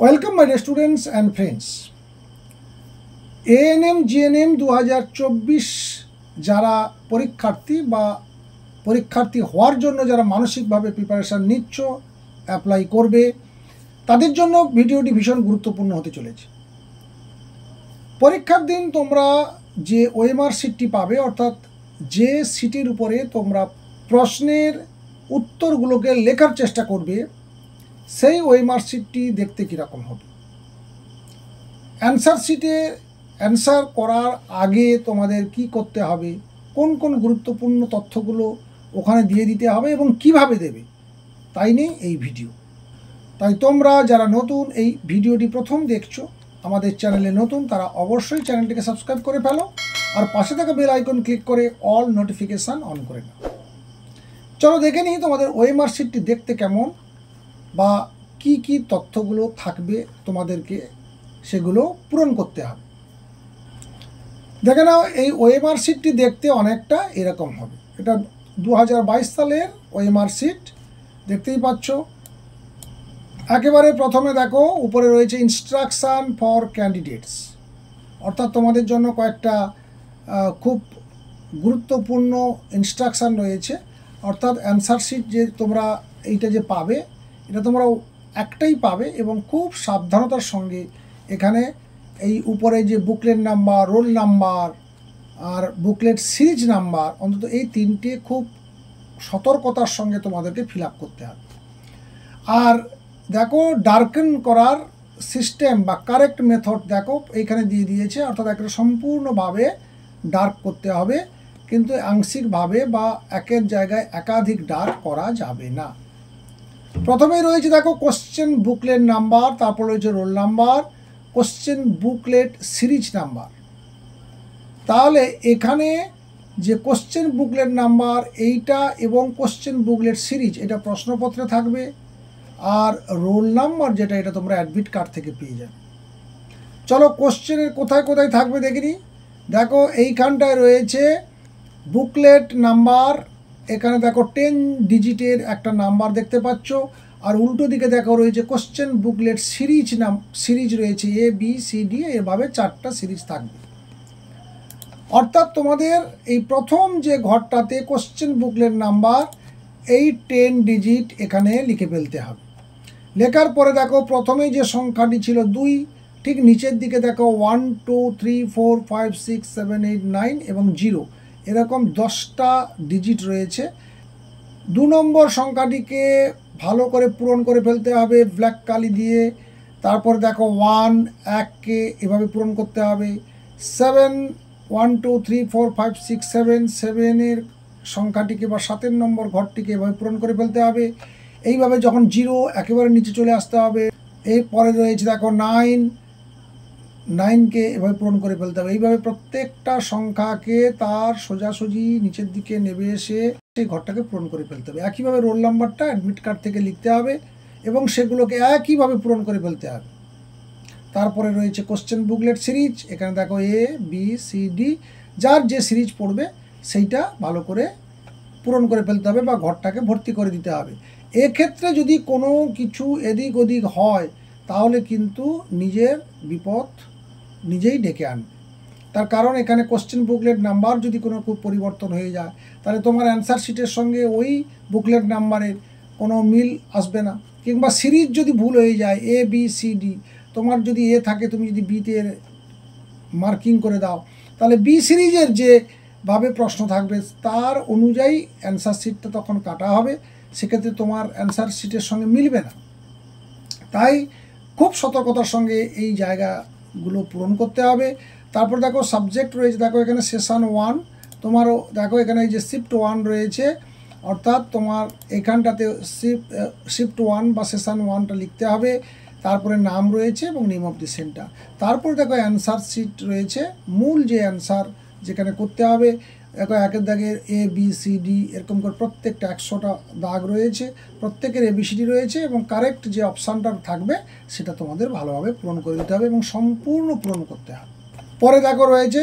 Welcome my dear students and friends. ANM GNM 2024 যারা পরীক্ষার্থী হওয়ার জন্য যারা মানসিকভাবে প্রিপারেশান নিচ্ছ, অ্যাপ্লাই করবে, তাদের জন্য ভিডিওটি ভীষণ গুরুত্বপূর্ণ হতে চলেছে। পরীক্ষার দিন তোমরা যে ওএমআর শিটটি পাবে, অর্থাৎ যে শিটের উপরে তোমরা প্রশ্নের উত্তরগুলোকে লেখার চেষ্টা করবে, সেই ওএমআর শিটটি দেখতে কীরকম হবে। অ্যান্সার শিটে অ্যান্সার করার আগে তোমাদের কি করতে হবে, কোন কোন গুরুত্বপূর্ণ তথ্যগুলো ওখানে দিয়ে দিতে হবে এবং কিভাবে দেবে, তাই নিয়ে এই ভিডিও। তাই তোমরা যারা নতুন এই ভিডিওটি প্রথম দেখছো, আমাদের চ্যানেলে নতুন, তারা অবশ্যই চ্যানেলটিকে সাবস্ক্রাইব করে ফেলো আর পাশে থাকা বেল আইকন ক্লিক করে অল নোটিফিকেশান অন করে নাও। চলো দেখে নিই তোমাদের ওএমআর শিটটি দেখতে কেমন বা কি কি তথ্যগুলো থাকবে, তোমাদেরকে সেগুলো পূরণ করতে হবে। দেখে নাও, এই ওএমআর শিটটি দেখতে অনেকটা এরকম হবে। এটা 2022 সালের ওএমআর শিট, দেখতেই পাচ্ছ। একেবারে প্রথমে দেখো, উপরে রয়েছে ইনস্ট্রাকশান ফর ক্যান্ডিডেটস, অর্থাৎ তোমাদের জন্য কয়েকটা খুব গুরুত্বপূর্ণ ইনস্ট্রাকশান রয়েছে। অর্থাৎ অ্যান্সার শিট যে তোমরা এইটা যে পাবে, এটা তোমরা একটাই পাবে এবং খুব সাবধানতার সঙ্গে এখানে এই উপরে যে বুকলেট নাম্বার, রোল নাম্বার আর বুকলেট সিরিজ নাম্বার, অন্তত এই তিনটে খুব সতর্কতার সঙ্গে তোমাদেরকে ফিল আপ করতে হবে। আর দেখো, ডার্কেন করার সিস্টেম বা কারেক্ট মেথড দেখো এইখানে দিয়ে দিয়েছে, অর্থাৎ একটা সম্পূর্ণভাবে ডার্ক করতে হবে, কিন্তু আংশিকভাবে বা একের জায়গায় একাধিক ডার্ক করা যাবে না। প্রথমেই রয়েছে দেখো কোশ্চেন বুকলেট নাম্বার, তারপর রয়েছে roll number, question booklet series number. তাহলে এখানে যে কোশ্চেন বুকলেট নাম্বার এইটা এবং কোশ্চেন বুকলেট সিরিজ, এটা প্রশ্নপত্রে থাকবে। আর রোল নাম্বার যেটা, এটা তোমরা অ্যাডমিট কার্ড থেকে পেয়ে যাবে। চলো কোশ্চেনের কোথায় কোথায় থাকবে দেখে নিই। দেখো এইখানটায় রয়েছে বুকলেট নাম্বার, এখানে দেখো 10 ডিজিটের একটা নাম্বার দেখতে পাচ্ছ। আর উল্টো দিকে দেখো রয়েছে কোশ্চেন বুকলেট সিরিজ রয়েছে এ বি সি ডি, এভাবে 4টা সিরিজ থাকবে। অর্থাৎ তোমাদের এই প্রথম যে ঘরটাতে কোশ্চেন বুকলেট নাম্বার, এই 10 ডিজিট এখানে লিখে ফেলতে হবে। লেখার পরে দেখো প্রথমেই যে সংখ্যাটি ছিল 2, ঠিক নিচের দিকে দেখো 1 2 3 4 5 6 7 8 9 এবং 0, এরকম 10টা ডিজিট রয়েছে। 2 নম্বর সংখ্যাটিকে ভালো করে পূরণ করে ফেলতে হবে ব্ল্যাক কালি দিয়ে। তারপর দেখো 1 1কে এভাবে পূরণ করতে হবে। 7 1 2 3 4 5 6 7 7-এর সংখ্যাটিকে বা 7 নম্বর ঘরটিকে এভাবে পূরণ করে ফেলতে হবে। এইভাবে যখন 0 একেবারে নিচে চলে আসতে হবে। এরপরে রয়েছে দেখো 9কে এভাবে পূরণ করে ফেলতে হবে। এইভাবে প্রত্যেকটা সংখ্যাকে তার সোজাসুজি নিচের দিকে নেমে এসে সেই ঘরটাকে পূরণ করে ফেলতে হবে। একইভাবে রোল নাম্বারটা অ্যাডমিট কার্ড থেকে লিখতে হবে এবং সেগুলোকে একইভাবে পূরণ করে ফেলতে হবে। তারপরে রয়েছে কোশ্চেন বুকলেট সিরিজ, এখানে দেখো এ বি সি ডি, যার যে সিরিজ পড়বে সেইটা ভালো করে পূরণ করে ফেলতে হবে বা ঘরটাকে ভর্তি করে দিতে হবে। এক্ষেত্রে যদি কোনো কিছু এদিক ওদিক হয়, তাহলে কিন্তু নিজের বিপদ নিজেই ডেকে আনবে। তার কারণ এখানে কোশ্চেন বুকলেট নাম্বার যদি কোনো খুব পরিবর্তন হয়ে যায়, তাহলে তোমার অ্যান্সার শিটের সঙ্গে ওই বুকলেট নাম্বারের কোনো মিল আসবে না। কিংবা সিরিজ যদি ভুল হয়ে যায়, এ বি সি ডি, তোমার যদি এ থাকে, তুমি যদি বিতে মার্কিং করে দাও, তাহলে বি সিরিজের যেভাবে প্রশ্ন থাকবে তার অনুযায়ী অ্যান্সার শিটটা তখন কাটা হবে, সেক্ষেত্রে তোমার অ্যান্সার শিটের সঙ্গে মিলবে না। তাই খুব সতর্কতার সঙ্গে এই জায়গাগুলো পূরণ করতে হবে। তারপর দেখো সাবজেক্ট রয়েছে, দেখো এখানে সেশন 1, তোমারও দেখো এখানে এই যে শিফট 1 রয়েছে, অর্থাৎ তোমার এখানটাতে শিফট 1 বা সেশন 1টা লিখতে হবে। তারপরে নাম রয়েছে এবং নেম অফ দি সেন্টার। তারপরে দেখো অ্যান্সার শিট রয়েছে, মূল যে অ্যান্সার যেখানে করতে হবে। দেখো একের দাগের এ বি সি ডি এরকম করে প্রত্যেকটা 100টা দাগ রয়েছে, প্রত্যেকের এবিসিডি রয়েছে এবং কারেক্ট যে অপশানটা থাকবে সেটা তোমাদের ভালোভাবে পূরণ করে দিতে হবে এবং সম্পূর্ণ পূরণ করতে হবে। পরে দেখো রয়েছে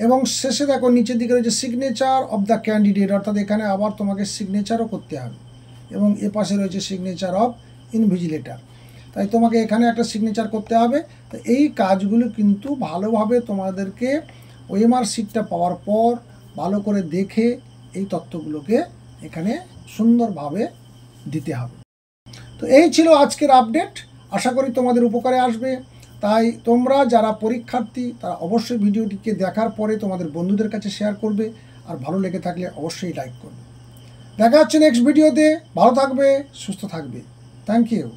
এবং শেষে দেখো নিচের দিকে রয়েছে সিগনেচার অফ দ্য ক্যান্ডিডেট, অর্থাৎ এখানে আবার তোমাকে সিগনেচারও করতে হবে এবং এ পাশে রয়েছে সিগনেচার অফ ইনভিজিলেটর। তাই তোমাকে এখানে একটা সিগনেচার করতে হবে। তো এই কাজগুলো কিন্তু ভালোভাবে তোমাদেরকে ওএমআর শিটটা পাওয়ার পর ভালো করে দেখে এই তথ্যগুলোকে এখানে সুন্দরভাবে দিতে হবে। তো এই ছিল আজকের আপডেট, আশা করি তোমাদের উপকারে আসবে। তাই তোমরা যারা পরীক্ষার্থী তারা অবশ্যই ভিডিওটিকে দেখার পরে তোমাদের বন্ধুদের কাছে শেয়ার করবে, আর ভালো লেগে থাকলে অবশ্যই লাইক করবে। দেখা হচ্ছে নেক্সট ভিডিওতে। ভালো থাকবে, সুস্থ থাকবে। Thank you.